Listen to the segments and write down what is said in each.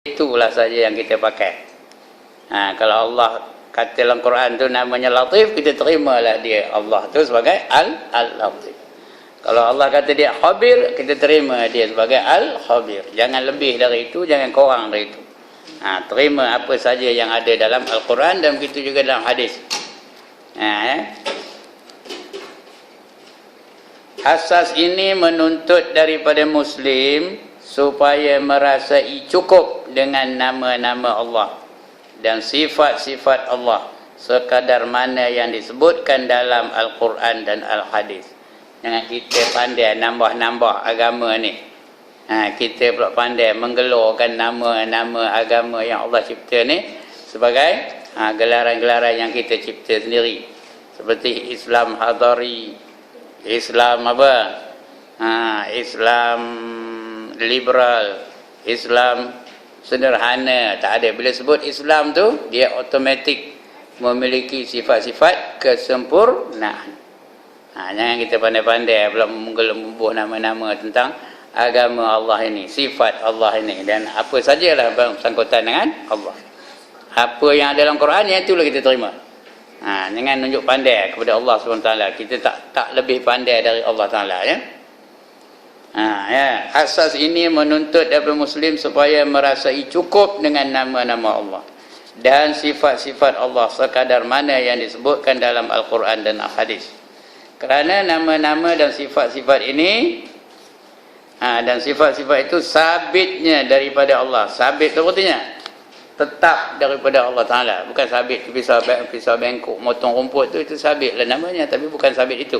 itulah saja yang kita pakai. Kalau Allah kata dalam Quran tu namanya Latif, kita terimalah dia Allah tu sebagai Al-Latif. Kalau Allah kata dia Khabir, kita terima dia sebagai Al-Khabir. Jangan lebih dari itu, jangan kurang dari itu. Terima apa saja yang ada dalam Al-Quran dan begitu juga dalam hadis. Asas ini menuntut daripada Muslim supaya merasai cukup dengan nama-nama Allah dan sifat-sifat Allah sekadar mana yang disebutkan dalam Al-Quran dan Al-Hadis. Jangan kita pandai nambah-nambah agama ni. Kita pula pandai menggelorkan nama-nama agama yang Allah cipta ni sebagai gelaran-gelaran yang kita cipta sendiri. Seperti Islam Hadari, Islam apa? Islam liberal, Islam sederhana, tak ada. Bila sebut Islam tu, dia automatik memiliki sifat-sifat kesempurnaan. Jangan kita pandai-pandai pula membuh nama-nama tentang agama Allah ini, sifat Allah ini, dan apa sajalah bersangkutan dengan Allah. Apa yang ada dalam Quran, yang itulah kita terima. Jangan nunjuk pandai kepada Allah SWT. Kita tak lebih pandai dari Allah Ta'ala, ya. Asas ini menuntut daripada Muslim supaya merasai cukup dengan nama-nama Allah dan sifat-sifat Allah sekadar mana yang disebutkan dalam Al-Quran dan Al-Hadis. Kerana nama-nama dan sifat-sifat ini dan sifat-sifat itu sabitnya daripada Allah. Sabit itu artinya tetap daripada Allah Ta'ala. Bukan sabit pisau bengkok motong rumput itu sabit lah namanya, tapi bukan sabit itu.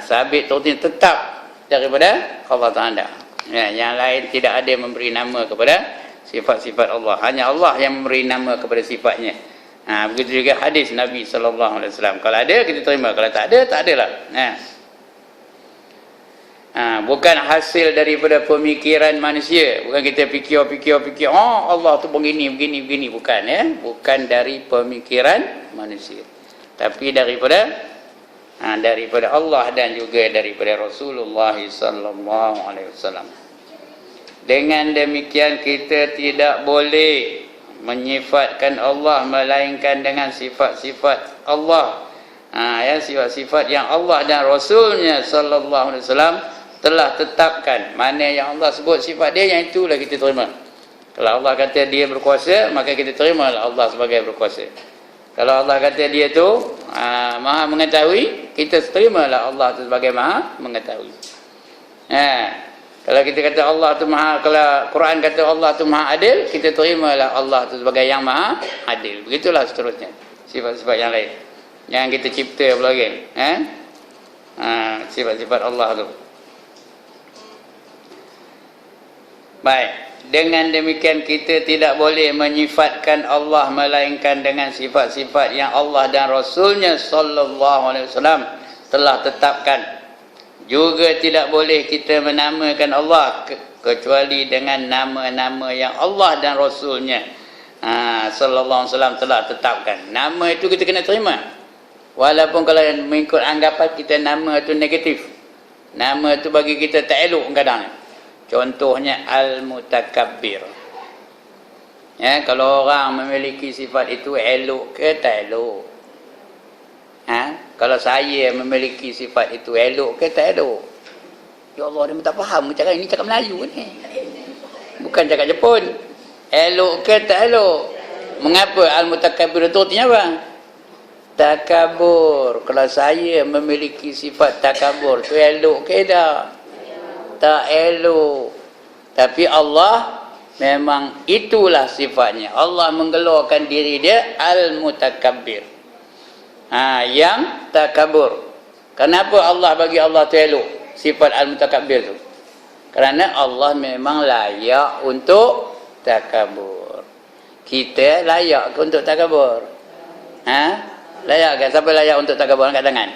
Sabit itu artinya tetap daripada Allah Ta'ala. Yang lain tidak ada yang memberi nama kepada sifat-sifat Allah. Hanya Allah yang memberi nama kepada sifatnya. Begitu juga hadis Nabi SAW. Kalau ada, kita terima. Kalau tak ada, tak adalah. Bukan hasil daripada pemikiran manusia. Bukan kita fikir. Allah tu begini. Bukan, ya. Bukan dari pemikiran manusia. Tapi daripada Allah dan juga daripada Rasulullah sallallahu alaihi wasallam. Dengan demikian kita tidak boleh menyifatkan Allah melainkan dengan sifat-sifat Allah. Sifat-sifat yang Allah dan Rasulnya sallallahu alaihi wasallam telah tetapkan. Mana yang Allah sebut sifat dia, yang itulah kita terima. Kalau Allah kata dia berkuasa, maka kita terimalah Allah sebagai berkuasa. Kalau Allah kata dia tu maha mengetahui, kita terimalah Allah tu sebagai maha mengetahui. Kalau kita kata Allah tu maha, kalau Quran kata Allah tu maha adil, kita terimalah Allah tu sebagai yang maha adil. Begitulah seterusnya sifat-sifat yang lain yang kita cipta pula lagi. Sifat-sifat Allah tu. Baik. Dengan demikian kita tidak boleh menyifatkan Allah melainkan dengan sifat-sifat yang Allah dan Rasulnya sallallahu alaihi wasallam telah tetapkan. Juga tidak boleh kita menamakan Allah kecuali dengan nama-nama yang Allah dan Rasulnya sallallahu alaihi wasallam telah tetapkan. Nama itu kita kena terima. Walaupun kalau mengikut anggapan kita nama itu negatif. Nama itu bagi kita tak elok kadang. Contohnya Al-Mutakabbir. Kalau orang memiliki sifat itu, elok ke tak elok? Kalau saya memiliki sifat itu, elok ke tak elok? Ya Allah, dia tak faham cakap ini, cakap Melayu ni. Bukan cakap Jepun. Elok ke tak elok? Mengapa Al-Mutakabbir itu artinya apa? Takabur. Kalau saya memiliki sifat takabur, tu elok ke tak? Tak elok. Tapi Allah memang itulah sifatnya. Allah menggelorkan diri dia Al-Mutakabbir, yang takabur. Kenapa Allah bagi Allah tu elok sifat Al-Mutakabbir tu? Kerana Allah memang layak untuk takabur. Kita layak ke untuk takabur? Layak kan? Siapa layak untuk takabur? Angkat tangan.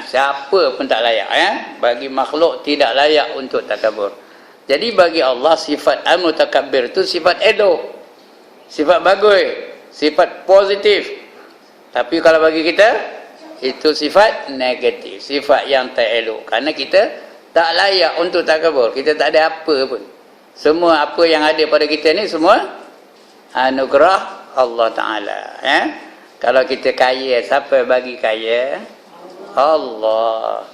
Siapa pun tak layak. Bagi makhluk tidak layak untuk takabur. Jadi bagi Allah sifat Al-Mutakabbir itu sifat elok, sifat bagus, sifat positif. Tapi kalau bagi kita itu sifat negatif, sifat yang tak elok. Kerana kita tak layak untuk takabur. Kita tak ada apa pun. Semua apa yang ada pada kita ni semua anugerah Allah Ta'ala. Kalau kita kaya, siapa bagi kaya? Allah.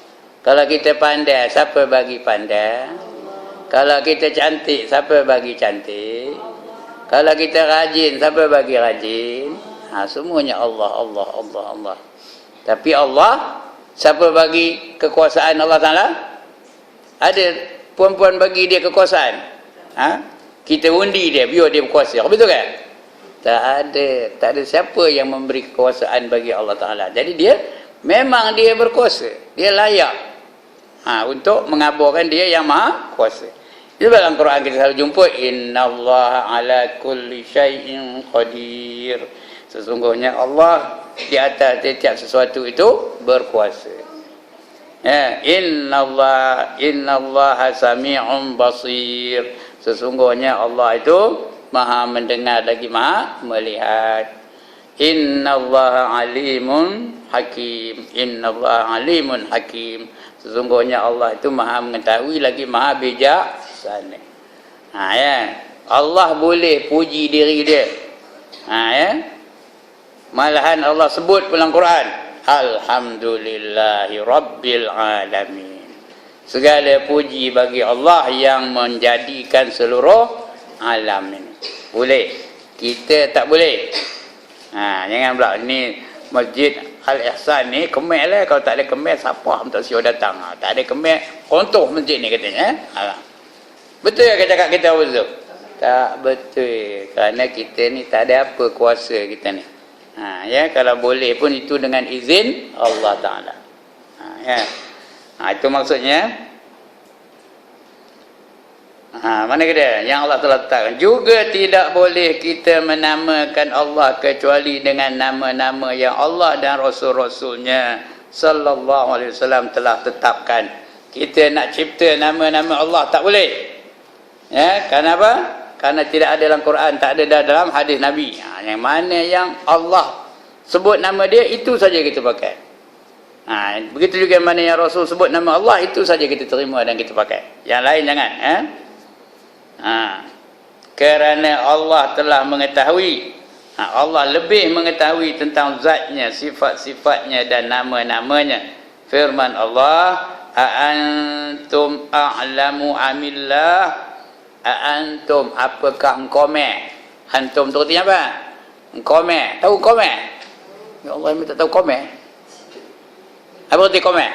Kalau kita pandai, siapa bagi pandai? Kalau kita cantik, siapa bagi cantik? Kalau kita rajin, siapa bagi rajin? Semuanya Allah, Allah, Allah, Allah. Tapi Allah, siapa bagi kekuasaan Allah Ta'ala? Ada perempuan bagi dia kekuasaan. Kita undi dia, biar dia berkuasa. Betul kan? Tak ada. Tak ada siapa yang memberi kekuasaan bagi Allah Ta'ala. Jadi dia, memang dia berkuasa. Dia layak untuk mengaburkan dia yang maha kuasa. Itu dalam Quran kita selalu jumpa, innallaha ala kulli syai'in qadir. Sesungguhnya Allah di atas setiap sesuatu itu berkuasa. Innallaha sami'un basir. Sesungguhnya Allah itu maha mendengar lagi maha melihat. Innallaha alimun hakim. Innallaha alimun hakim. Sesungguhnya Allah itu maha mengetahui lagi maha bijaksana. Allah boleh puji diri dia. Malahan Allah sebut dalam Quran, alhamdulillahi rabbil alamin. Segala puji bagi Allah yang menjadikan seluruh alam ini. Boleh. Kita tak boleh. Jangan pula ni Masjid Al-Ihsan ni kemek lah. Kalau tak ada kemek, siapa tak siap datang. Tak ada kemek, kontoh masjid ni katanya. Betul ke cakap kita betul? Tak betul. Kerana kita ni tak ada apa kuasa kita ni. Kalau boleh pun itu dengan izin Allah Ta'ala. Itu maksudnya. Mana kata yang Allah telah letakkan. Juga tidak boleh kita menamakan Allah kecuali dengan nama-nama yang Allah dan Rasul-Rasulnya sallallahu alaihi wasallam telah tetapkan. Kita nak cipta nama-nama Allah tak boleh. Kenapa? Karena tidak ada dalam Quran, tak ada dalam hadis Nabi. Yang mana yang Allah sebut nama dia, itu saja kita pakai. Begitu juga mana yang Rasul sebut nama Allah, itu saja kita terima dan kita pakai. Yang lain jangan. Kerana Allah telah mengetahui, Allah lebih mengetahui tentang zatnya, sifat-sifatnya dan nama-namanya. Firman Allah, a'antum a'lamu amillah. A'antum, apakah engkau meh? Antum tu artinya apa? Engkau meh. Tahu engkau meh? Ya Allah, minta tahu engkau meh. Apa arti engkau meh?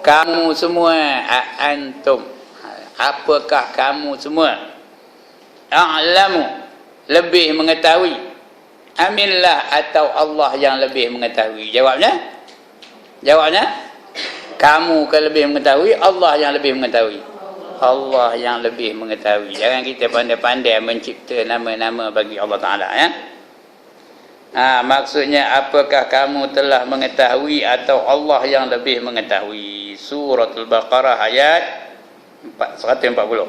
Kamu semua. A'antum, apakah kamu semua? A'lamu, lebih mengetahui. Amillah, atau Allah yang lebih mengetahui. Jawabnya? Kamu ke lebih mengetahui, Allah yang lebih mengetahui? Allah yang lebih mengetahui. Jangan kita pandai-pandai mencipta nama-nama bagi Allah Ta'ala. Maksudnya, apakah kamu telah mengetahui atau Allah yang lebih mengetahui? Surah Al-Baqarah ayat 140.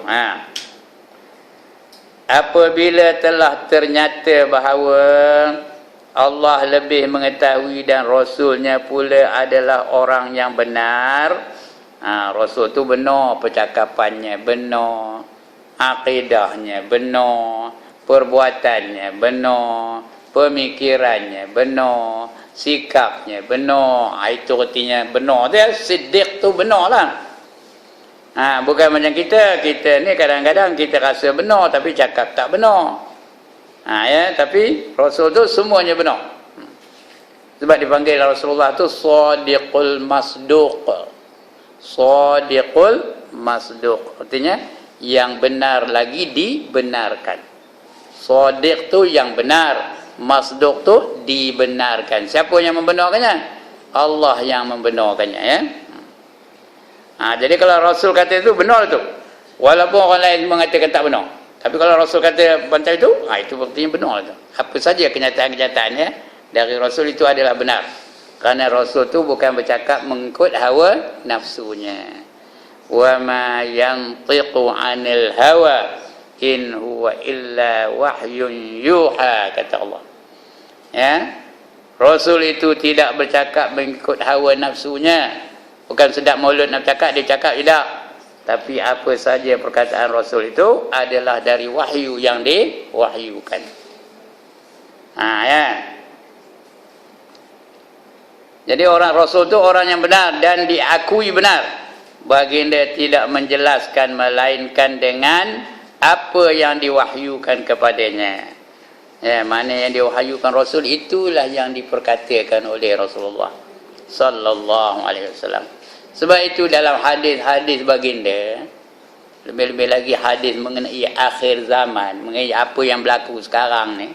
Apabila telah ternyata bahawa Allah lebih mengetahui dan Rasulnya pula adalah orang yang benar. Rasul tu benar percakapannya, benar akidahnya, benar perbuatannya, benar pemikirannya, benar sikapnya, benar. Itu artinya benar dia. Siddiq tu benar lah. Bukan macam kita ni kadang-kadang kita rasa benar tapi cakap tak benar. Tapi Rasul tu semuanya benar. Sebab dipanggil Rasulullah tu Shadiqul Masduq. Shadiqul Masduq, artinya yang benar lagi dibenarkan. Shadiq tu yang benar, Masduq tu dibenarkan. Siapa yang membenarkannya? Allah yang membenarkannya. Jadi kalau Rasul kata itu benar tu, walaupun orang lain mengatakan tak benar. Tapi kalau Rasul kata bantai itu, itu artinya benar tu. Apa saja kenyataan-kenyataannya dari Rasul itu adalah benar. Kerana Rasul tu bukan bercakap mengikut hawa nafsunya. Wa ma yantiqu 'anil hawa in huwa illa wahyun yuha, kata Allah. Rasul itu tidak bercakap mengikut hawa nafsunya. Bukan sedap maulud nak cakap, dia cakap tidak. Tapi apa saja perkataan Rasul itu adalah dari wahyu yang diwahyukan. Ya. Jadi orang Rasul itu orang yang benar dan diakui benar. Baginda tidak menjelaskan melainkan dengan apa yang diwahyukan kepadanya. Ya, mana yang diwahyukan Rasul itulah yang diperkatakan oleh Rasulullah sallallahu alaihi wasallam. Sebab itu dalam hadis-hadis baginda, lebih-lebih lagi hadis mengenai akhir zaman, mengenai apa yang berlaku sekarang ni.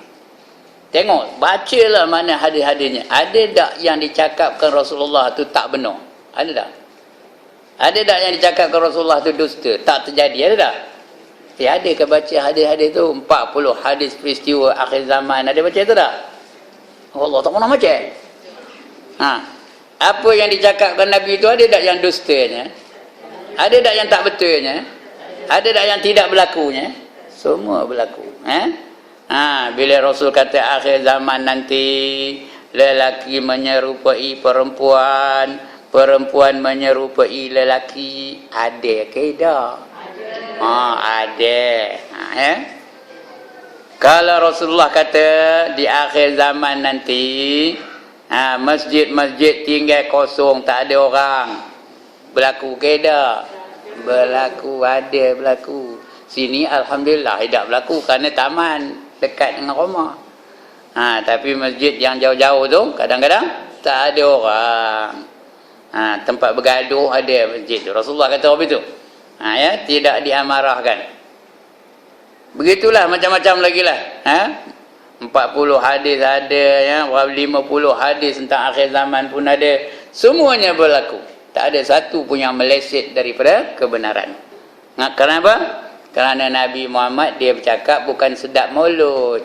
Tengok, bacalah mana hadis-hadisnya. Ada tak yang dicakapkan Rasulullah tu tak benar? Ada tak? Ada tak yang dicakapkan Rasulullah tu dusta? Tak terjadi, ada tak? Ada ke baca hadis-hadis tu? 40 hadis peristiwa akhir zaman. Ada baca tu tak? Allah tak pernah baca. Apa yang dicakapkan Nabi itu ada tak yang dustanya? Ada tak yang tak betulnya? Ada tak yang tidak berlakunya? Semua berlaku. Bila Rasul kata akhir zaman nanti lelaki menyerupai perempuan, perempuan menyerupai lelaki, ada ke tak? Ada. Kalau Rasulullah kata di akhir zaman nanti masjid-masjid tinggal kosong, tak ada orang, berlaku ke tak? Berlaku, ada berlaku. Sini Alhamdulillah tidak berlaku kerana taman dekat dengan rumah. Tapi masjid yang jauh-jauh tu kadang-kadang tak ada orang. Tempat bergaduh ada masjid tu. Rasulullah kata apa itu? Tidak diamarahkan. Begitulah macam-macam lagi lah. 40 hadis ada, 50 hadis tentang akhir zaman pun ada. Semuanya berlaku. Tak ada satu pun yang meleset daripada kebenaran. Kenapa? Kerana Nabi Muhammad dia bercakap bukan sedap mulut,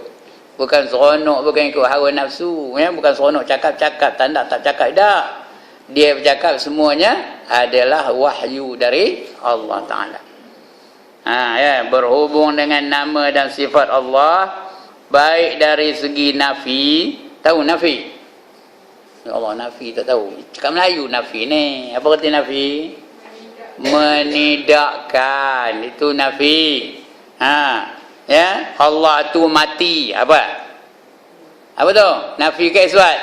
bukan seronok, bukan ikut hawa nafsu, bukan seronok cakap-cakap, tak cakap dah. Dia bercakap semuanya adalah wahyu dari Allah Ta'ala. Berhubung dengan nama dan sifat Allah, baik dari segi nafi. Tahu nafi? Ya Allah, nafi tak tahu. Cakap Melayu nafi ni. Apa kata nafi? Menidakkan. Itu nafi. Allah tu mati. Apa? Apa tu? Nafi ke isbat?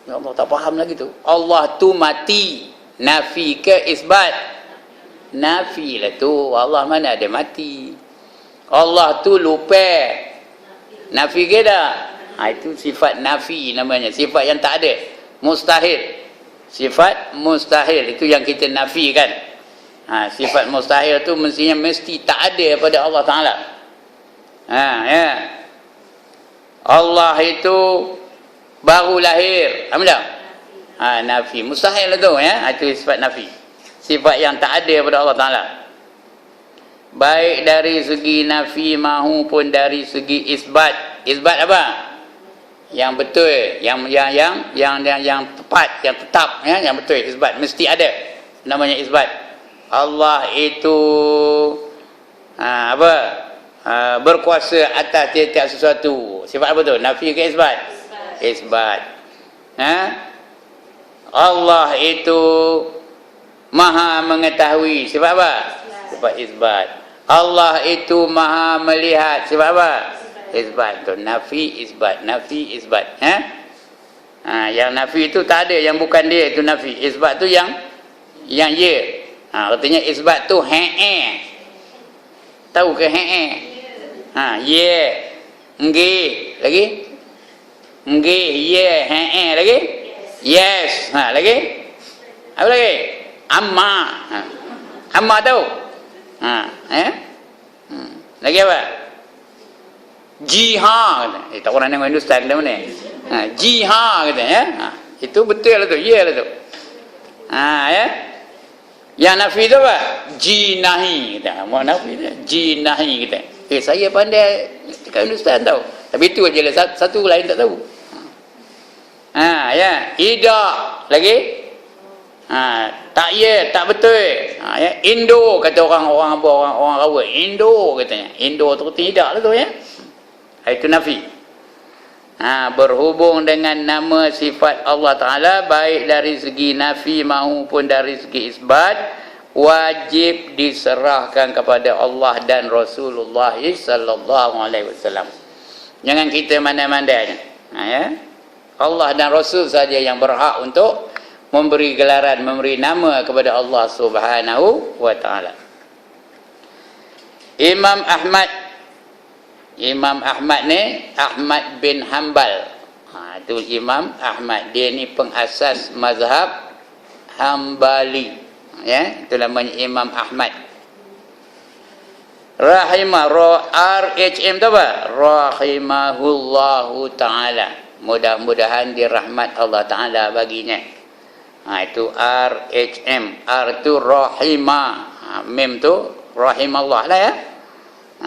Ya Allah, tak faham lagi tu. Allah tu mati. Nafi ke isbat? Nafi lah tu. Allah mana ada mati. Allah tu lupa. Nafi ke tak? Itu sifat nafi namanya. Sifat yang tak ada. Mustahil. Sifat mustahil. Itu yang kita nafikan. Sifat mustahil tu mestinya mesti tak ada pada Allah Ta'ala. Allah itu baru lahir. Apa tak? Nafi. Mustahil tu. Itu sifat nafi. Sifat yang tak ada pada Allah Ta'ala. Baik dari segi nafi maupun dari segi isbat. Isbat apa? Yang betul, yang tepat, yang tetap, yang betul. Isbat mesti ada. Namanya isbat. Allah itu berkuasa atas tiap-tiap sesuatu. Sifat apa tu? Nafi ke isbat? Isbat. Allah itu maha mengetahui. Sifat apa? Sifat isbat. Allah itu maha melihat. Sifat apa? Isbat. Tu nafi isbat. Nafi isbat. Yang nafi itu tak ada, yang bukan dia itu nafi. Isbat tu yang ya. Artinya isbat tu tahu ke ye, nggih, lagi nggih, ye, lagi yes, lagi apa lagi? Amma. Amma tahu? Lagi apa? Jiha kata. Tak orang nengok Hindustan dah mana? Jiha kata itu betul lah tu, ye lah tu. Yang nafi tu apa? Jinahi kita. Mau nafi tu jinahi kita. Saya pandai cakap Hindustan tahu. Tapi itu aja lah, satu lain tak tahu. Ida lagi. Tak tak betul. Indo kata orang Rawa. Indo katanya. Indo tu tidak lah tu Itu nafi. Berhubung dengan nama sifat Allah Ta'ala, baik dari segi nafi maupun dari segi isbat, wajib diserahkan kepada Allah dan Rasulullah sallallahu alaihi wasallam. Jangan kita mana-mana. Ya. Allah dan Rasul saja yang berhak untuk memberi gelaran, memberi nama kepada Allah Subhanahu wa taala. Imam Ahmad ni Ahmad bin Hanbal. Itu Imam Ahmad. Dia ni pengasas mazhab Hambali. Ya, itu namanya Imam Ahmad. RHM tu apa? Rahimahullahu taala. Mudah-mudahan dirahmat Allah taala baginya. Itu RHM. R tu rahimah. Mim tu rahimallah lah ya.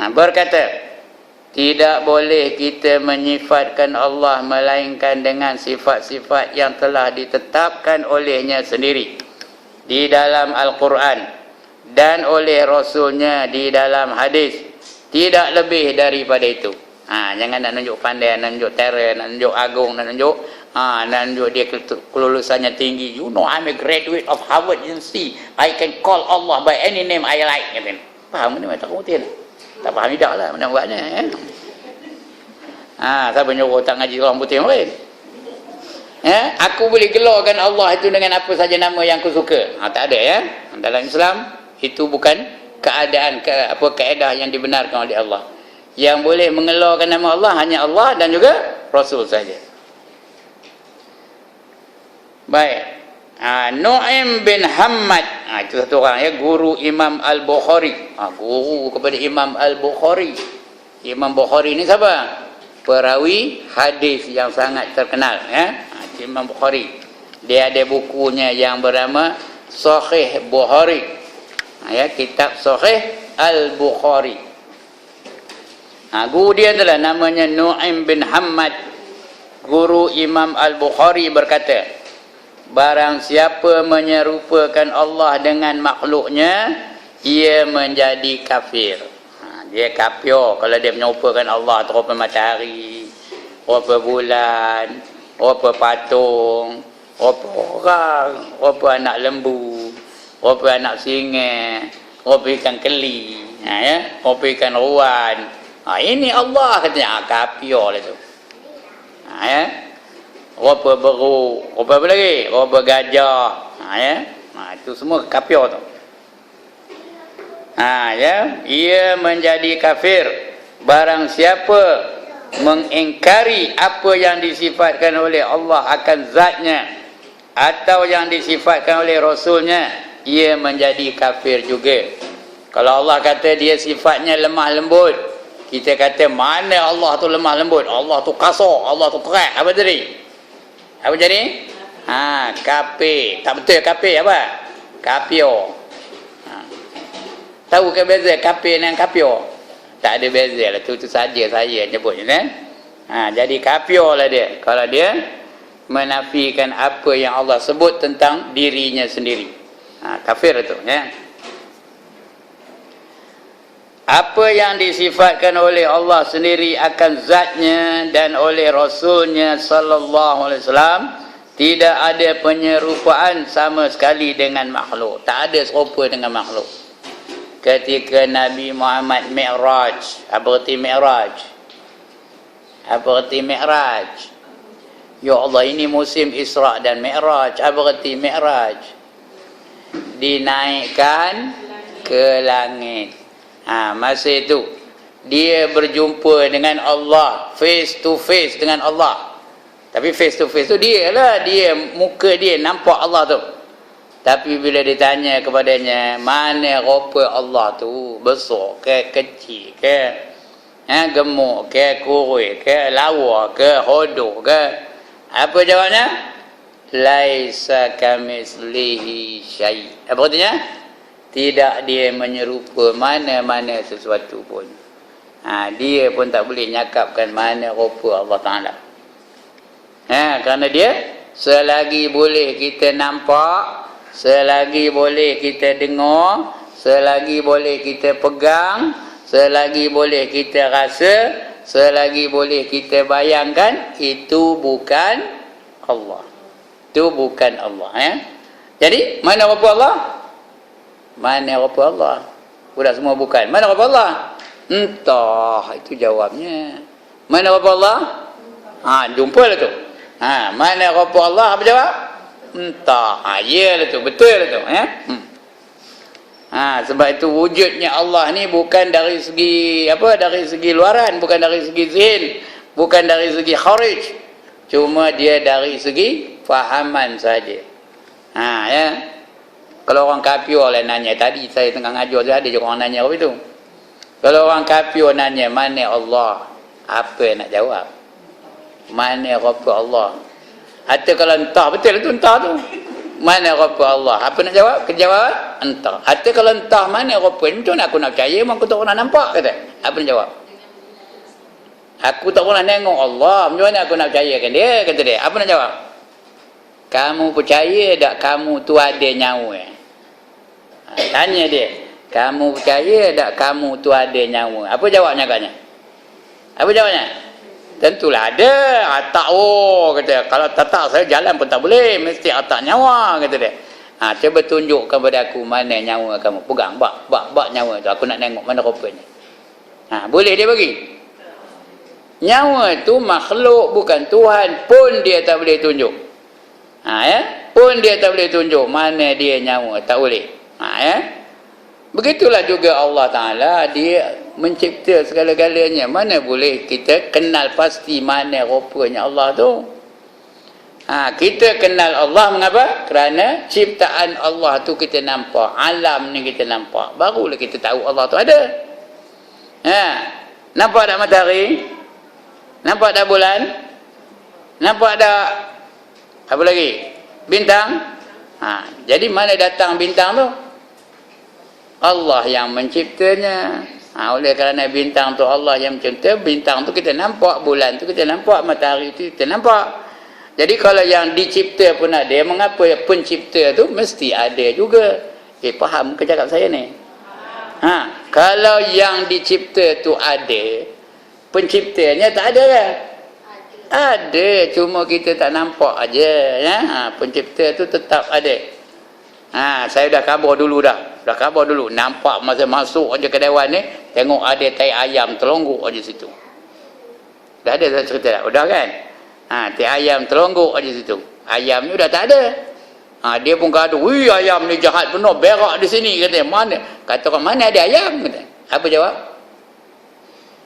Berkata, tidak boleh kita menyifatkan Allah melainkan dengan sifat-sifat yang telah ditetapkan olehnya sendiri di dalam Al-Quran dan oleh Rasulnya di dalam hadis. Tidak lebih daripada itu. Jangan nak nunjuk pandai, nak nunjuk terror, nak nunjuk agung, nak nunjuk dia kelulusannya tinggi. You know, I'm a graduate of Harvard University. I can call Allah by any name I like. Faham ni macam rutin. Tak faham tidak lah mana buatnya. Siapa nyuruh tak ngaji orang putih lain? Aku boleh gelarkan Allah itu dengan apa saja nama yang aku suka. Tak ada ya. Dalam Islam itu bukan keadaan kaedah yang dibenarkan oleh Allah. Yang boleh mengelarkan nama Allah hanya Allah dan juga Rasul saja. Baik. Nu'aim bin Hammad. Itu satu orang ya, guru Imam Al-Bukhari. Guru kepada Imam Al-Bukhari. Imam Bukhari ni siapa? Perawi hadis yang sangat terkenal ya. Imam Bukhari. Dia ada bukunya yang bernama Sahih Bukhari. Ya, kitab Sahih Al-Bukhari. Guru dia adalah namanya Nu'aim bin Hammad. Guru Imam Al-Bukhari berkata, barang siapa menyerupakan Allah dengan makhluknya, ia menjadi kafir. Dia kafir kalau dia menyerupakan Allah tu rupa matahari, rupa bulan, rupa patung, rupa orang, rupa anak lembu, rupa anak singa, rupa ikan keli, ya, rupa ikan ruan. Ini Allah katanya, kafir lah tu. Ya. Rupa beruk, rupa apa lagi? Rupa gajah. Ya. Itu semua kafir tu. Ya, ia menjadi kafir barang siapa mengingkari apa yang disifatkan oleh Allah akan zatnya atau yang disifatkan oleh Rasulnya, ia menjadi kafir juga. Kalau Allah kata dia sifatnya lemah lembut, kita kata mana Allah tu lemah lembut, Allah tu kasar, Allah tu keras, apa jadi? Apa jadi? Kafir. Tak betul kafir apa? Kafir. Tahu ke beza kafir dengan kafir? Tak ada beza lah. Itu saja saya nyebutnya. Jadi kafir lah dia. Kalau dia menafikan apa yang Allah sebut tentang dirinya sendiri. Kafir itu. Ya. Apa yang disifatkan oleh Allah sendiri akan zatnya dan oleh Rasulnya sallallahu alaihi wasallam, tidak ada penyerupaan sama sekali dengan makhluk. Tak ada serupa dengan makhluk. Ketika Nabi Muhammad Mi'raj, apa arti Mi'raj? Apa arti Mi'raj? Ya Allah, ini musim Isra' dan Mi'raj. Apa arti Mi'raj? Dinaikkan ke langit. Masa itu dia berjumpa dengan Allah, face to face dengan Allah. Tapi face to face tu dia lah, dia muka dia nampak Allah tu. Tapi bila ditanya kepadanya, mana rupa Allah tu, besar ke kecil ke, gemuk ke kurus ke, lawa ke hodoh ke, apa jawabnya? Laisa kamislihi syai'. Apa artinya? Tidak dia menyerupa mana-mana sesuatu pun. Dia pun tak boleh nyakapkan mana rupa Allah Ta'ala. Kerana dia, selagi boleh kita nampak, selagi boleh kita dengar, selagi boleh kita pegang, selagi boleh kita rasa, selagi boleh kita bayangkan, itu bukan Allah. Itu bukan Allah. Jadi, mana rupa Allah? Mana rupa Allah? Budak semua bukan. Mana rupa Allah? Entah, itu jawabnya. Mana rupa Allah? Jumpalah tu. Mana rupa Allah? Apa jawab? Entah. Iyalah tu, betul lah tu, ya. Sebab itu wujudnya Allah ni bukan dari segi apa? Dari segi luaran, bukan dari segi zihn, bukan dari segi kharij. Cuma dia dari segi fahaman saja. Ya. Kalau orang kafir orang nanya, tadi saya tengah ngajar saja ada je orang nanya apa itu. Kalau orang kafir nanya mana Allah, apa nak jawab? Mana Rabb Allah? Atau kalau entah, betul itu entah tu. Mana Rabb Allah? Apa nak jawab? Kejawab entah. Atau kalau entah mana Rabb, macam mana aku nak percaya, aku tak pernah nampak kata. Apa nak jawab? Aku tak pernah tengok Allah, macam mana aku nak percayakan dia, kata dia. Apa nak jawab? Kamu percaya tak kamu tu ada nyawa? Tanya dia, kamu percaya tak kamu tu ada nyawa? Apa jawabnya katanya? Apa jawabnya? Tentulah ada. Tak, kata, kalau tak saya jalan pun tak boleh, mesti atak nyawa, kata dia. Cuba tunjukkan kepada aku mana nyawa kamu. Pegang, bak nyawa tu, aku nak tengok mana rupanya. Boleh dia bagi? Nyawa tu makhluk, bukan Tuhan pun dia tak boleh tunjuk. Pun dia tak boleh tunjuk mana dia nyawa, tak boleh. Begitulah juga Allah Ta'ala, dia mencipta segala-galanya. Mana boleh kita kenal pasti mana rupanya Allah tu. Kita kenal Allah mengapa? Kerana ciptaan Allah tu kita nampak, alam ni kita nampak, barulah kita tahu Allah tu ada. Nampak tak matahari? Nampak tak bulan? Nampak tak apa lagi? Bintang? Jadi mana datang bintang tu? Allah yang menciptanya. Oleh kerana bintang tu Allah yang mencipta, bintang tu kita nampak, bulan tu kita nampak, matahari tu kita nampak. Jadi kalau yang dicipta pun ada, mengapa pencipta tu mesti ada juga? Faham ke cakap saya ni? Kalau yang dicipta tu ada, penciptanya tak ada kan? Ada, cuma kita tak nampak aja, ya. Pencipta tu tetap ada. Saya dah khabar dulu dah khabar dulu, nampak masa masuk aja ke dewan ni, tengok ada tai ayam terlonggok aja situ. Dah ada saya cerita dah, udah kan? Tai ayam terlonggok aja situ. Ayam ni dah tak ada. Dia pun gaduh, "Wih, ayam ni jahat benar, berak di sini," katanya. Mana? Kata orang, mana ada ayam? Kata. Apa jawab?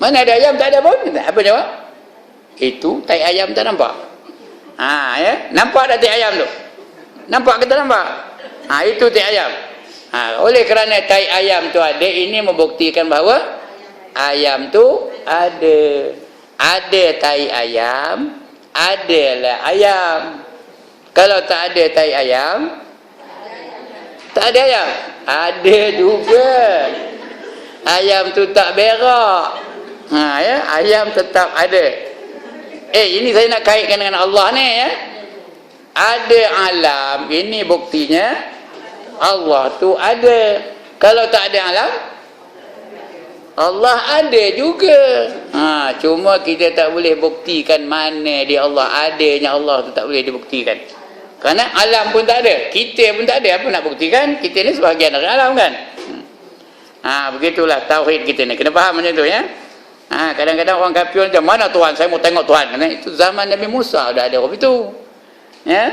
Mana ada ayam, tak ada pun. Kata. Apa jawab? Itu tai ayam tak nampak. Ya, nampak tak tai ayam tu? Nampak ke tak nampak? Itu tai ayam. Oleh kerana tai ayam tu ada, ini membuktikan bahawa ayam tu ada. Ada tai ayam, adalah ayam. Kalau tak ada tai ayam, tak ada ayam. Ada juga. Ayam tu tak berak. Ya, ayam tetap ada. Ini saya nak kaitkan dengan Allah ni, ya. Ada alam, ini buktinya Allah tu ada. Kalau tak ada alam, Allah ada juga. Cuma kita tak boleh buktikan mana dia Allah. Adanya Allah tu tak boleh dibuktikan. Kerana alam pun tak ada, kita pun tak ada, apa nak buktikan? Kita ni sebahagian dari alam kan. Begitulah tauhid kita ni. Kena faham macam tu, ya. Kadang-kadang orang kafir macam, mana Tuhan? Saya mau tengok Tuhan. Itu zaman Nabi Musa dah ada orang itu. Ya.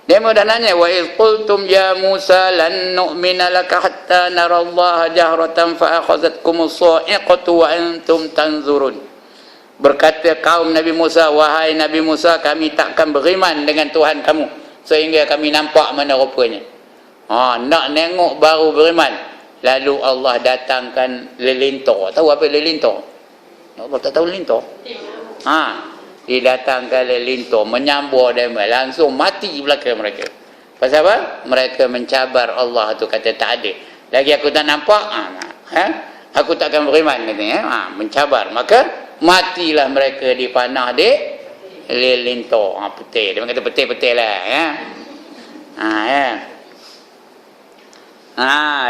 Dia dah nanya, wa iz qultum ya Musa lan nu'mina laka hatta narallaha jahratan fa akhazatkumus sa'iqatu wa antum tanzurun. Berkata kaum Nabi Musa, wahai Nabi Musa, kami takkan beriman dengan Tuhan kamu sehingga kami nampak mana rupanya. Nak nengok baru beriman. Lalu Allah datangkan lelintor. Tahu apa lelintor? Allah tak tahu lelintor? Didatangkan lelintor, menyambur dia, langsung mati belakang mereka. Pasal apa? Mereka mencabar Allah tu, kata tak ada. Lagi aku tak nampak, aku takkan beriman, katanya. Mencabar. Maka matilah mereka di panah di lelintor. Petir. Dia kata petir-petir lah, ya.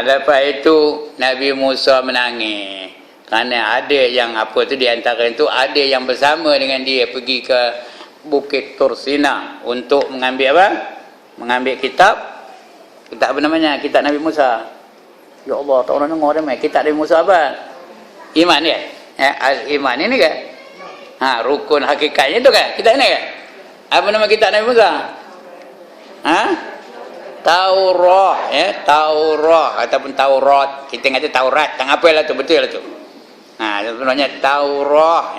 Lepas itu Nabi Musa menangis. Kerana ada yang apa tu, di antara itu ada yang bersama dengan dia pergi ke Bukit Tursina untuk mengambil apa? Mengambil kitab Kitab apa namanya? Kitab Nabi Musa. Ya Allah, tak orang dengar dah mai. Kitab Nabi Musa apa? Iman dia. Al-iman ini kan? Rukun hakikatnya itu kan? Kitab ini kan? Apa nama kitab Nabi Musa? Taurah, Taurah ataupun Taurat. Kita kata Taurat, tak apalah tu, betul lah tu. Sebenarnya Taurah,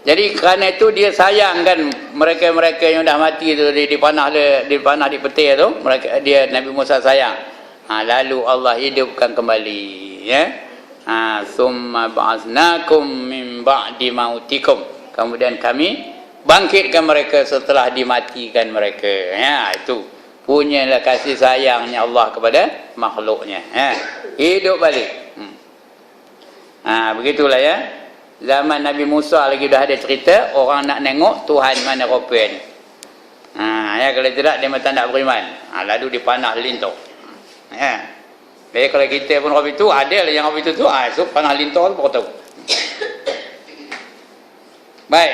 Jadi kerana itu dia sayang kan mereka-mereka yang dah mati tu dipanah di peti tu, dia Nabi Musa sayang. Lalu Allah hidupkan kembali, summa ba'atsnakum min ba'di mautikum. Kemudian kami bangkitkan mereka setelah dimatikan mereka. Itu punyalah kasih sayangnya Allah kepada makhluknya. Hidup balik. Begitulah ya. Zaman Nabi Musa lagi dah ada cerita, orang nak tengok Tuhan mana rupa ni. Kalau tidak dia tak nak beriman. Lalu dipanah lintor. Jadi kalau kita pun rupa itu, ada lah yang rupa itu tu, so panah lintor tu baru tahu. Baik.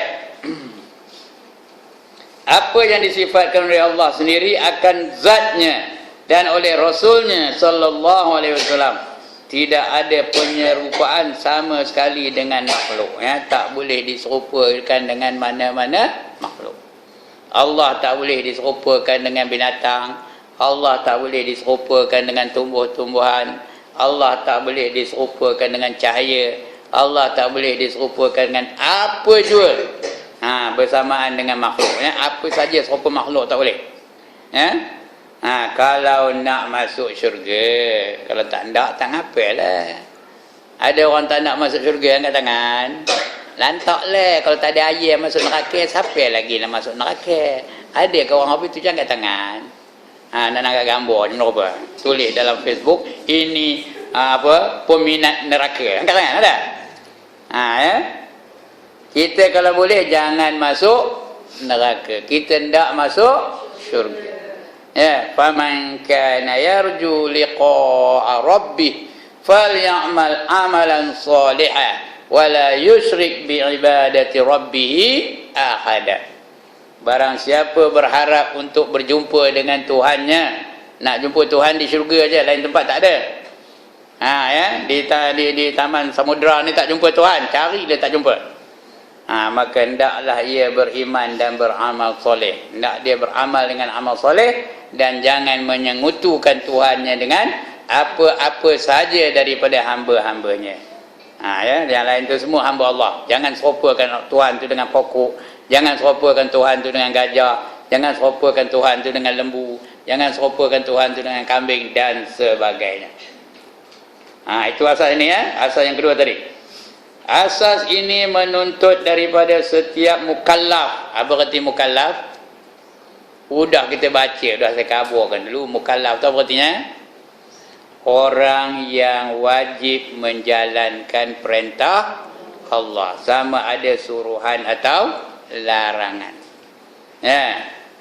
Apa yang disifatkan oleh Allah sendiri akan zatnya dan oleh Rasulnya sallallahu alaihi wasallam, tidak ada penyerupaan sama sekali dengan makhluk. Tak boleh diserupakan dengan mana-mana makhluk. Allah tak boleh diserupakan dengan binatang. Allah tak boleh diserupakan dengan tumbuh-tumbuhan. Allah tak boleh diserupakan dengan cahaya. Allah tak boleh diserupakan dengan apa jua. Bersamaan dengan makhluk. Apa saja serupa makhluk tak boleh. Kalau nak masuk syurga, kalau tak nak, tak ngapalah. Ada orang tak nak masuk syurga angkat tangan. Lantak lah. Kalau tak ada air masuk neraka, siapa lagi nak masuk neraka? Ada ke orang habis tu jangan angkat tangan. Nak angkat gambar ni apa? Tulis dalam Facebook, ini peminat neraka. Angkat tangan ada? Kita kalau boleh jangan masuk neraka. Kita hendak masuk syurga. Faman kana yarju liqa'a rabbih falyamal amalan salihan wala yusyrik bi ibadati rabbih ahada. Barang siapa berharap untuk berjumpa dengan Tuhannya, nak jumpa Tuhan di syurga aja, lain tempat tak ada. Di taman samudra ni tak jumpa Tuhan, cari dia tak jumpa. Maka hendaklah ia beriman dan beramal soleh. Hendak dia beramal dengan amal soleh dan jangan menyengutukan Tuhannya dengan apa-apa saja daripada hamba-hambanya. Yang lain tu semua hamba Allah. Jangan serupakan Tuhan tu dengan pokok, jangan serupakan Tuhan tu dengan gajah, jangan serupakan Tuhan tu dengan lembu, jangan serupakan Tuhan tu dengan kambing dan sebagainya. Itu asas ini asas yang kedua tadi. Asas ini menuntut daripada setiap mukallaf. Apa arti mukallaf? Sudah kita baca, dah saya kaburkan dulu. Mukallaf tu apa artinya? Orang yang wajib menjalankan perintah Allah, sama ada suruhan atau larangan.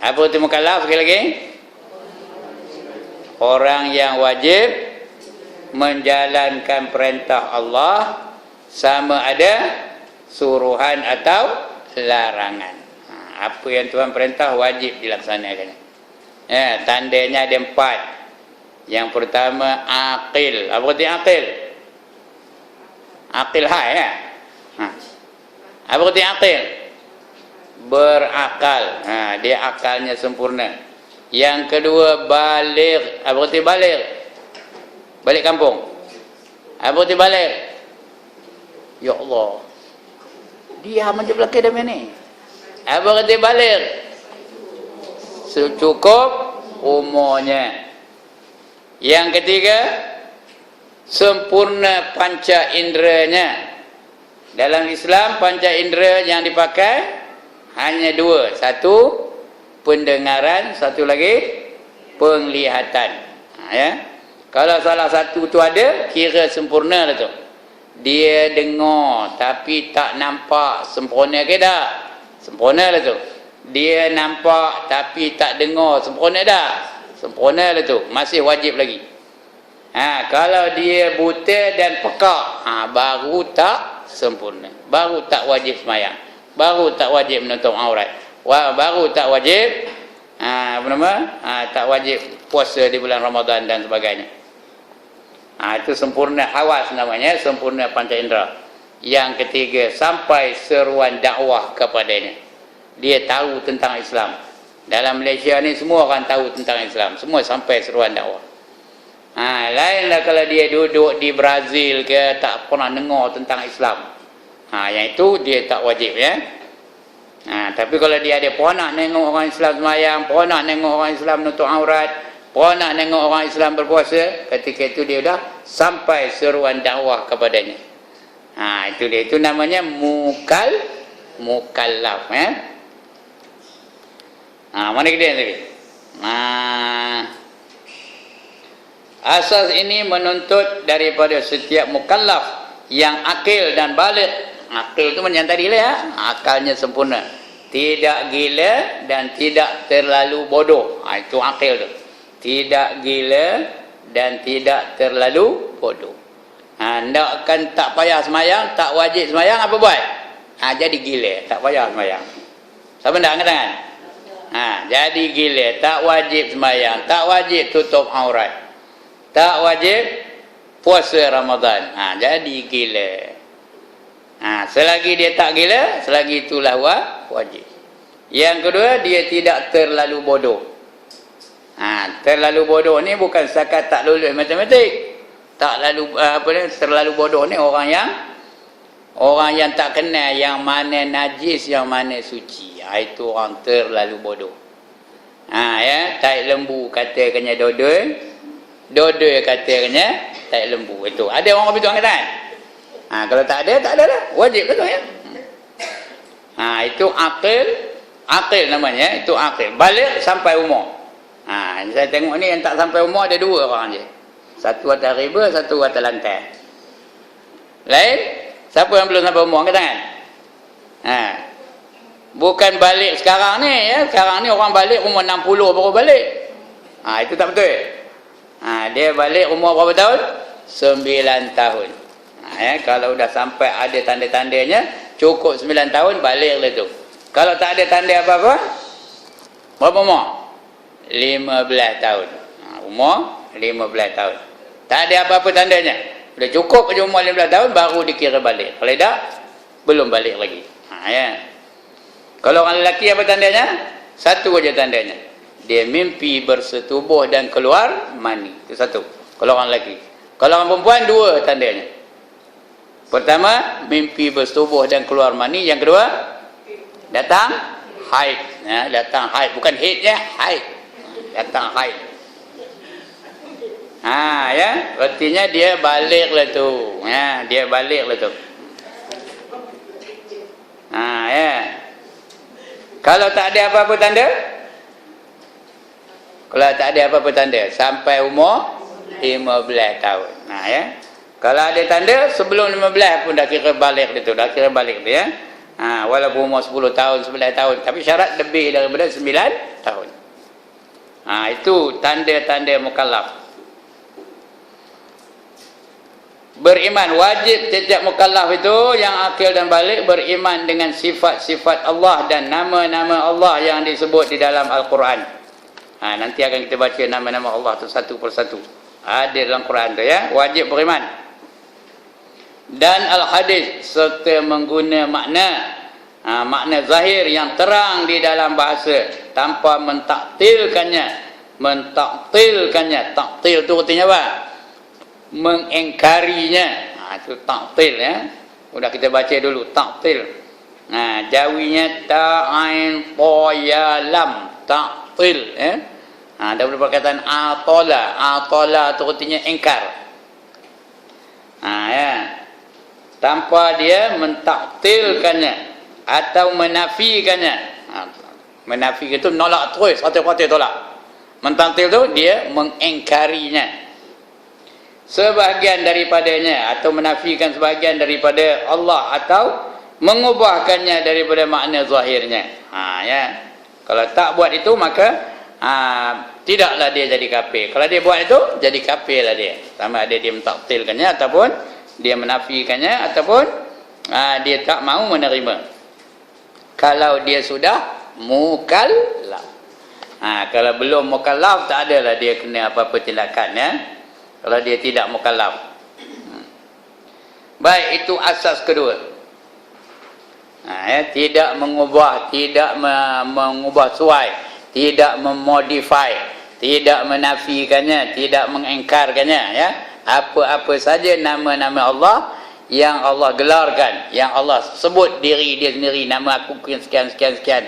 Apa arti mukallaf sekali lagi? Orang yang wajib menjalankan perintah Allah, sama ada suruhan atau larangan. Apa yang Tuhan perintah wajib dilaksanakan. Tandanya ada 4. Yang pertama aqil. Apa arti aqil? Aqil Apa arti aqil? Berakal. Dia akalnya sempurna. Yang kedua baligh. Apa arti baligh? Balik kampung. Apa arti baligh? Ya Allah, diam aja belakang dah ni. Apa kata balik? Secukup umurnya. Yang ketiga, sempurna panca inderanya. Dalam Islam, panca indera yang dipakai hanya 2. Satu, pendengaran. Satu lagi, penglihatan. Kalau salah satu tu ada, kira sempurna lah tu. Dia dengar tapi tak nampak, sempurna ke tak? Sempurna lah tu. Dia nampak tapi tak dengar, sempurna dah? Sempurna lah tu. Masih wajib lagi. Kalau dia buta dan pekak, baru tak sempurna. Baru tak wajib semayang. Baru tak wajib menutup aurat. Baru tak wajib apa nama? Tak wajib puasa di bulan Ramadan dan sebagainya. Itu sempurna hawas namanya, sempurna panca indera. Yang ketiga, sampai seruan dakwah kepadanya. Dia tahu tentang Islam. Dalam Malaysia ni semua orang tahu tentang Islam. Semua sampai seruan dakwah. Lainlah kalau dia duduk di Brazil ke, tak pernah dengar tentang Islam. Yang itu dia tak wajib ya. Tapi kalau dia ada nak nengok orang Islam semayang, nak nengok orang Islam nutup aurat, nak nengok orang Islam berpuasa, ketika itu dia dah sampai seruan dakwah kepadanya. Itu dia, itu namanya mukallaf ya. Mana dia tadi? Asas ini menuntut daripada setiap mukallaf yang akil dan balik. Akil itu macam tadi lah ya, akalnya sempurna, tidak gila dan tidak terlalu bodoh. Itu akil tu, tidak gila dan tidak terlalu bodoh. Kan tak payah semayang, tak wajib semayang, apa buat? Jadi gila, tak payah semayang. Siapa nak angkat tangan? Jadi gila, tak wajib semayang, tak wajib tutup aurat, tak wajib puasa Ramadan. Jadi gila. Selagi dia tak gila, selagi itulah wajib. Yang kedua, dia tidak terlalu bodoh. Terlalu bodoh ni bukan setakat tak lulus matematik. Terlalu bodoh ni orang yang tak kenal yang mana najis, yang mana suci. Itu orang terlalu bodoh. Ya, tai lembu katanya dodol, dodol katanya tai lembu. Itu ada orang begitu angkat tangan. Kalau tak ada, tak ada lah. Wajib betul ya. Itu akil namanya, itu akil. Balik sampai umur. Saya tengok ni yang tak sampai umur ada dua orang je. Satu atas riba, satu atas lantai. Lain, siapa yang belum sampai umur? Angkat tangan. Bukan balik sekarang ni ya. Sekarang ni orang balik umur 60 baru balik. Itu tak betul. Dia balik umur berapa tahun? 9 tahun. Kalau dah sampai ada tanda-tandanya, cukup 9 tahun, baliklah tu. Kalau tak ada tanda apa-apa, berapa umur? 15 tahun. Umur 15 tahun. Tak ada apa-apa tandanya. Dah cukup je umur 15 tahun, baru dikira balik. Kalau tak, belum balik lagi. Kalau orang lelaki apa tandanya? Satu aja tandanya. Dia mimpi bersetubuh dan keluar mani. Itu satu. Kalau orang lelaki. Kalau orang perempuan, dua tandanya. Pertama, mimpi bersetubuh dan keluar mani. Yang kedua, datang haid. Datang haid. Bukan haidnya, haid. Datang haid. Ya, artinya dia baliklah tu. Dia baliklah tu. Ya. Kalau tak ada apa-apa tanda? Kalau tak ada apa-apa tanda, sampai umur 15 tahun. Ya. Kalau ada tanda, sebelum 15 pun dah kira balik dia tu. Dah kira balik dia. Walaupun umur 10 tahun, 11 tahun. Tapi syarat lebih daripada 9 tahun. Itu tanda-tanda mukallaf. Beriman, wajib setiap mukallaf itu yang akil dan balik beriman dengan sifat-sifat Allah dan nama-nama Allah yang disebut di dalam Al-Quran. Nanti akan kita baca nama-nama Allah itu satu persatu. Ada dalam Quran tu ya, wajib beriman. Dan al-hadis serta mengguna makna zahir yang terang di dalam bahasa tanpa mentaktilkannya. Taktil tu artinya apa? Mengingkarinya. Itu taktil ya. Sudah kita baca dulu taktil. Jawinya ta'ain poyalam taktil ya. Ada perkataan atola tu artinya ingkar. Ya. Tanpa dia mentaktilkannya atau menafikannya. Menafikan itu menolak terus, kata-kata tolak. Mentaktil tu dia mengingkarinya. Sebahagian daripadanya atau menafikan sebahagian daripada Allah atau mengubahkannya daripada makna zahirnya. Ya. Kalau tak buat itu maka tidaklah dia jadi kafir. Kalau dia buat itu jadi kafirlah dia. Sama ada dia mentaktilkannya ataupun dia menafikannya ataupun dia tak mau menerima. Kalau dia sudah mukallaf. Kalau belum mukallaf, tak adalah dia kena apa-apa tindakan, ya. Kalau dia tidak mukallaf. Baik, itu asas kedua. Tidak mengubah, tidak mengubah suai, tidak memodify, tidak menafikannya, tidak mengingkarkannya, ya. Apa-apa saja nama-nama Allah yang Allah gelarkan, yang Allah sebut diri dia sendiri, nama aku sekian sekian sekian,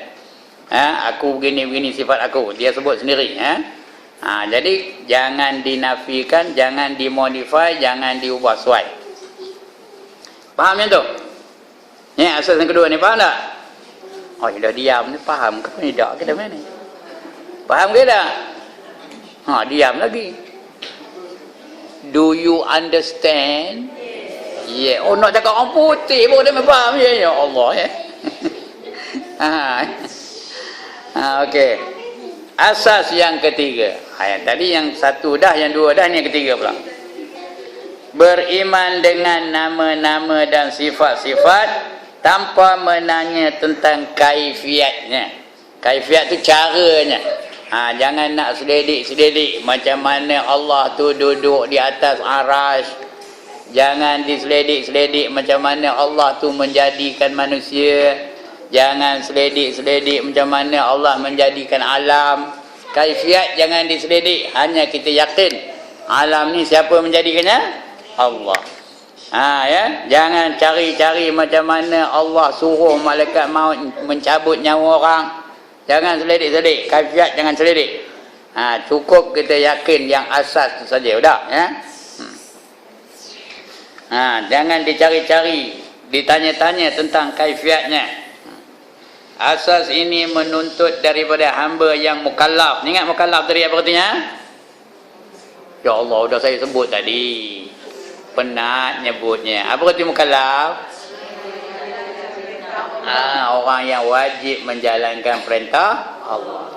aku begini sifat aku, dia sebut sendiri, jadi jangan dinafikan, jangan dimodify, jangan diubah suai. Faham yang tu? Ni asas yang kedua ni, faham tak? Oh, dah diam ni, faham ke ni tak? Kita mana ni? Faham ke tak? Diam lagi. Do you understand? Yeah. Oh, nak cakap orang putih pun dia faham je. Ya Allah, ya. Okey. Asas yang ketiga. Yang tadi yang satu dah, yang dua dah, ni yang ketiga pula. Beriman dengan nama-nama dan sifat-sifat tanpa menanya tentang kaifiatnya. Kaifiat tu caranya. Jangan nak selidik-selidik macam mana Allah tu duduk di atas arasy. Jangan diselidik-selidik macam mana Allah tu menjadikan manusia. Jangan selidik-selidik macam mana Allah menjadikan alam. Kaifiat jangan diselidik, hanya kita yakin alam ni siapa menjadikannya? Allah. Ya, jangan cari-cari macam mana Allah suruh malaikat maut mencabut nyawa orang. Jangan selidik-selidik, kaifiat jangan selidik. Cukup kita yakin yang asas tu saja, sudah, ya. Jangan dicari-cari, ditanya-tanya tentang kaifiatnya. Asas ini menuntut daripada hamba yang mukallaf. Ingat mukallaf tadi apa artinya? Ya Allah, dah saya sebut tadi. Penat nyebutnya. Apa arti mukallaf? Orang yang wajib menjalankan perintah Allah.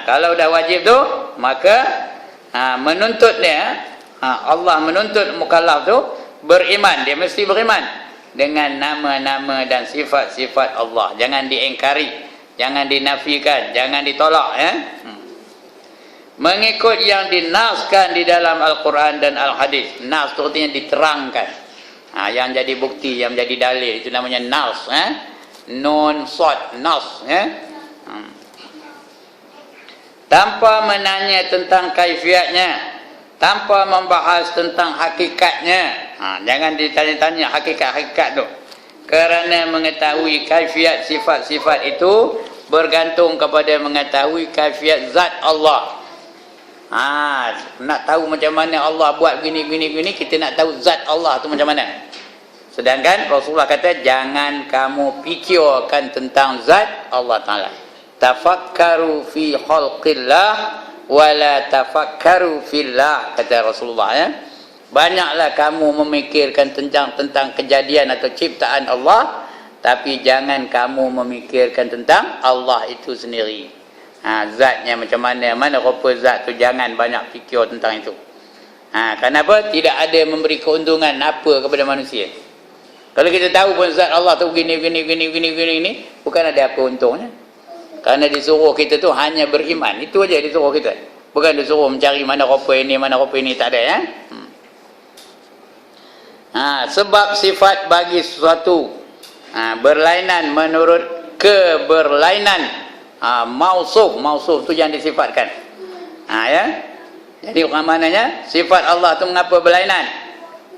Kalau dah wajib tu, maka menuntut dia, Allah menuntut mukallaf tu beriman. Dia mesti beriman dengan nama-nama dan sifat-sifat Allah. Jangan diingkari, jangan dinafikan, jangan ditolak, ya. Mengikut yang dinaskan di dalam Al-Quran dan Al-Hadis. Nas tu artinya diterangkan. Yang jadi bukti, yang jadi dalil, itu namanya nas, nun sad, nas, ya. Tanpa menanya tentang kaifiatnya, tanpa membahas tentang hakikatnya. Jangan ditanya-tanya hakikat-hakikat tu. Kerana mengetahui kaifiat sifat-sifat itu bergantung kepada mengetahui kaifiat zat Allah. Nak tahu macam mana Allah buat gini, kita nak tahu zat Allah tu macam mana. Sedangkan Rasulullah kata, jangan kamu fikirkan tentang zat Allah Ta'ala. Tafakkaru fi khalqillah wala tafakkaru fillah, kata Rasulullah, ya. Banyaklah kamu memikirkan tentang kejadian atau ciptaan Allah, tapi jangan kamu memikirkan tentang Allah itu sendiri. Zatnya macam mana, mana rupa zat tu, jangan banyak fikir tentang itu. Kenapa? Tidak ada memberi keuntungan apa kepada manusia. Kalau kita tahu pun zat Allah tu gini, bukan ada apa untungnya. Kerana disuruh kita tu hanya beriman. Itu aja disuruh kita. Bukan disuruh mencari mana rupa ini, tak ada, ya. Sebab sifat bagi sesuatu berlainan menurut keberlainan. Mausuf tu yang disifatkan. Ya. Jadi maknanya sifat Allah tu mengapa berlainan?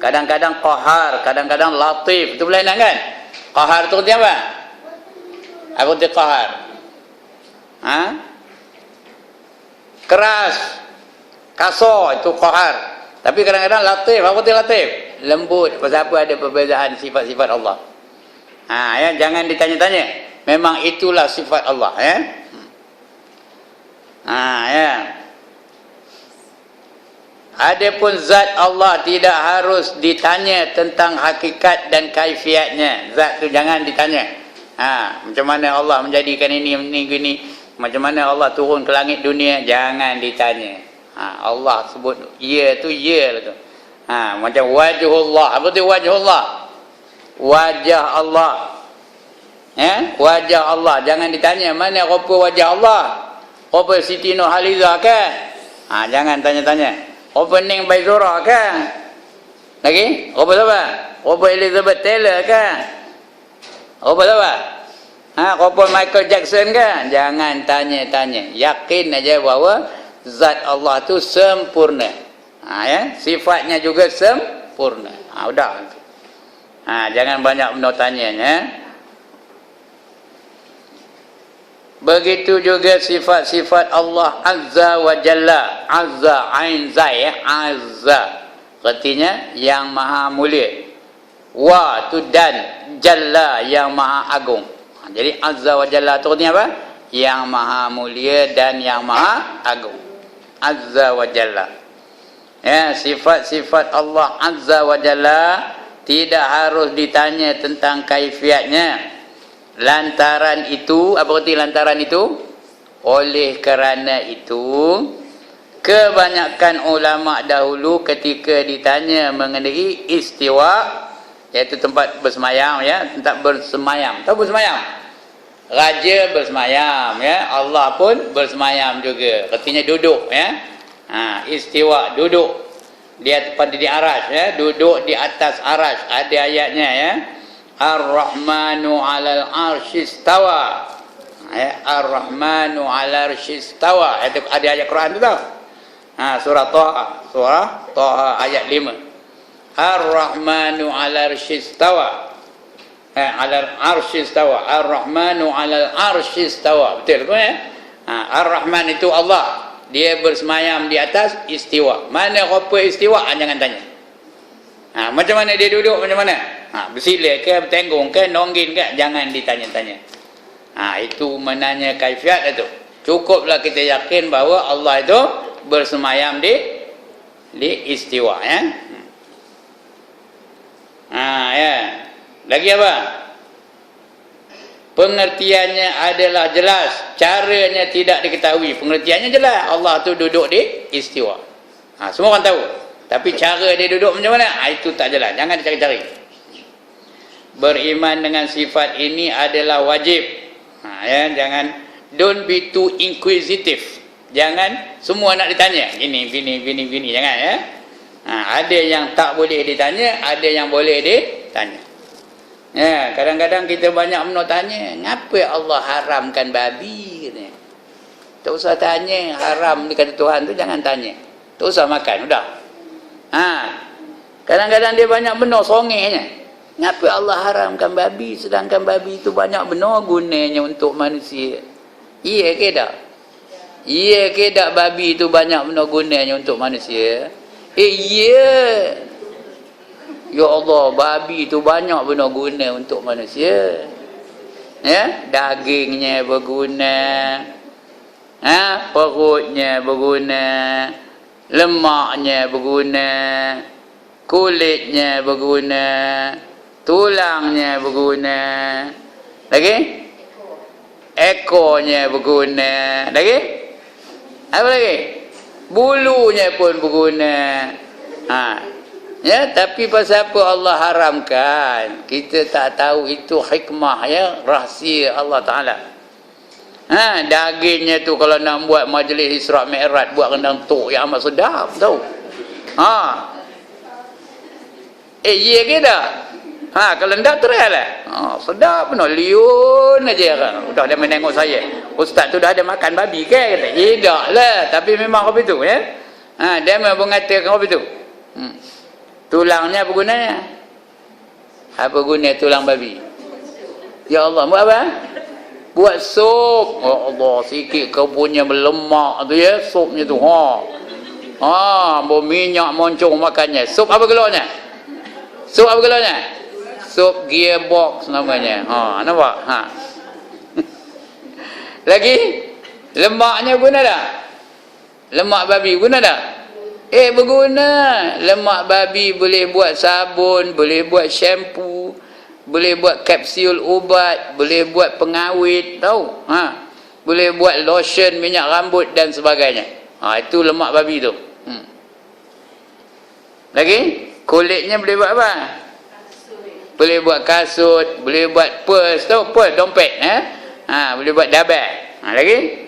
Kadang-kadang qahar, kadang-kadang latif. Itu berlainan kan? Qahar tu artinya apa? Apa arti qahar? Keras, kasar, itu qahar. Tapi kadang-kadang latif. Apa arti latif? Lembut. Pasal apa? Ada perbezaan sifat-sifat Allah. Ya, jangan ditanya-tanya. Memang itulah sifat Allah, ya. Ya. Adapun zat Allah tidak harus ditanya tentang hakikat dan kaifiatnya. Zat tu jangan ditanya. Macam mana Allah menjadikan ini gini. Macam mana Allah turun ke langit dunia, jangan ditanya. Allah sebut ya tu ya lah tu. Macam wajhullah. Apa tu wajhullah? Wajah Allah. Wajah Allah. Jangan ditanya mana rupa wajah Allah. Apa Siti Nurhaliza ke? Jangan tanya-tanya. Opening by Zora ke? Lagi? Apa siapa? Apa Elizabeth Taylor ke? Apa siapa? Apa Michael Jackson ke? Jangan tanya-tanya. Yakin aja bahawa zat Allah tu sempurna. Ya, sifatnya juga sempurna. Udah. Jangan banyak benda tanyanya. Begitu juga sifat-sifat Allah Azza wa Jalla. Azza, Ain, Zai, Azza. Artinya yang maha mulia. Wa tu dan, Jalla yang maha agung. Jadi Azza wa Jalla tu artinya apa? Yang maha mulia dan yang maha agung. Azza wa Jalla. Ya, sifat-sifat Allah Azza wa Jalla tidak harus ditanya tentang kaifiatnya. Lantaran itu, apa arti lantaran itu? Oleh kerana itu, kebanyakan ulama dahulu ketika ditanya mengenai istiwa, iaitu tempat bersemayam, ya, tempat bersemayam. Tahu bersemayam? Raja bersemayam, ya, Allah pun bersemayam juga. Artinya duduk, ya. Istiwa, duduk di arasy, ya, duduk di atas arasy. Ada ayatnya, ya. Ar-Rahmanu 'alal 'arsy istawa. Ar-Rahmanu 'alal 'arsy istawa. Itu ada ayat Quran tu tahu. Surah Taha ayat 5. Ar-Rahmanu 'alal 'arsy istawa. 'Alal 'arsy istawa. Ar-Rahmanu 'alal 'arsy istawa. Betul ke, ya? Ar-Rahman itu Allah. Dia bersemayam di atas istiwa. Mana apa istiwa? Jangan tanya. Macam mana dia duduk, macam mana? Bersila ke, bertenggung ke, nonggin ke? Jangan ditanya-tanya. Itu menanya kaifiat itu. Cukuplah kita yakin bahawa Allah itu bersemayam di istiwa, ya. Ya. Lagi apa? Pengertiannya adalah jelas, caranya tidak diketahui. Pengertiannya jelas, Allah tu duduk di istiwa. Semua orang tahu. Tapi cara dia duduk macam mana? Itu tak jelas. Jangan dicari-cari. Beriman dengan sifat ini adalah wajib. Ya, jangan, don't be too inquisitive. Jangan semua nak ditanya. Gini, jangan, ya. Ada yang tak boleh ditanya, ada yang boleh ditanya. Ya, kadang-kadang kita banyak benda tanya, ngapa Allah haramkan babi? Tak usah tanya, haram kata Tuhan tu jangan tanya. Tak usah makan, udah. Kadang-kadang dia banyak benda songehnya. Ngapa Allah haramkan babi sedangkan babi itu banyak benda gunanya untuk manusia? Iya ke tak? Iya ke tak babi itu banyak benda gunanya untuk manusia? Iya. Ya Allah, babi itu banyak benda guna untuk manusia. Ya, dagingnya berguna. Perutnya berguna. Lemaknya berguna. Kulitnya berguna. Tulangnya berguna. Lagi? Ekornya berguna. Lagi? Apa lagi? Bulunya pun berguna. Ya, tapi pasal apa Allah haramkan? Kita tak tahu itu hikmah, ya, rahsia Allah Ta'ala. Dagingnya tu kalau nak buat majlis Isra' Mi'raj, buat rendang tok yang amat sedap, tahu? Iya ke tak? Kalau tak try lah. Sedap benar, liun aja kan. Udah dia menengok saya. Ustaz tu dah ada makan babi ke? Kata, tidak lah. Tapi memang apa itu, ya? Dia memang mengatakan apa itu. Tulangnya apa gunanya? Apa guna tulang babi? Ya Allah, buat apa? Buat sup. Oh Allah, sikit kau punya melemak tu, ya, supnya tu. Berminyak moncong makannya. Sup apa gelornya? Sup apa gelornya? Sup gearbox namanya. Nampak? Lagi? Lemaknya guna tak? Lemak babi guna tak? Berguna. Lemak babi boleh buat sabun, boleh buat shampoo, boleh buat kapsul ubat, boleh buat pengawet, tahu? Boleh buat lotion, minyak rambut dan sebagainya. Itu lemak babi tu. Lagi? Kulitnya boleh buat apa? Boleh buat kasut, boleh buat purse, tahu? Purse, dompet, boleh buat dabel. Lagi?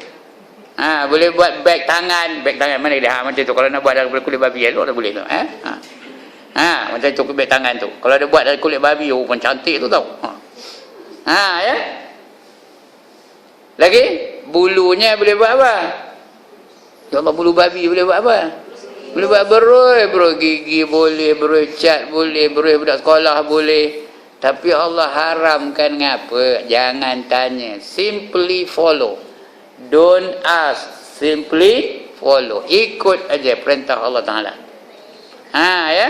Boleh buat beg tangan mana dia? Macam tu kalau nak buat dari kulit babi elok dah boleh tu. Macam tu beg tangan tu. Kalau dia buat dari kulit babi, pun cantik tu tau. Ya. Lagi bulunya boleh buat apa? Ya Allah, bulu babi boleh buat apa? Boleh buat beroi gigi boleh, beroi cat boleh, beroi budak sekolah boleh. Tapi Allah haramkan ngapa? Jangan tanya, simply follow. Don't ask, simply follow. Ikut aja perintah Allah Taala. Ya.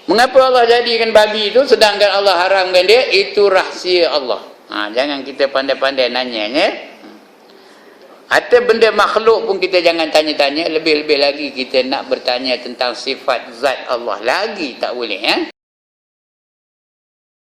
Mengapa Allah jadikan babi itu sedangkan Allah haramkan dia? Itu rahsia Allah. Jangan kita pandai-pandai nanyanya. Atau benda makhluk pun kita jangan tanya-tanya. Lebih-lebih lagi kita nak bertanya tentang sifat zat Allah. Lagi tak boleh.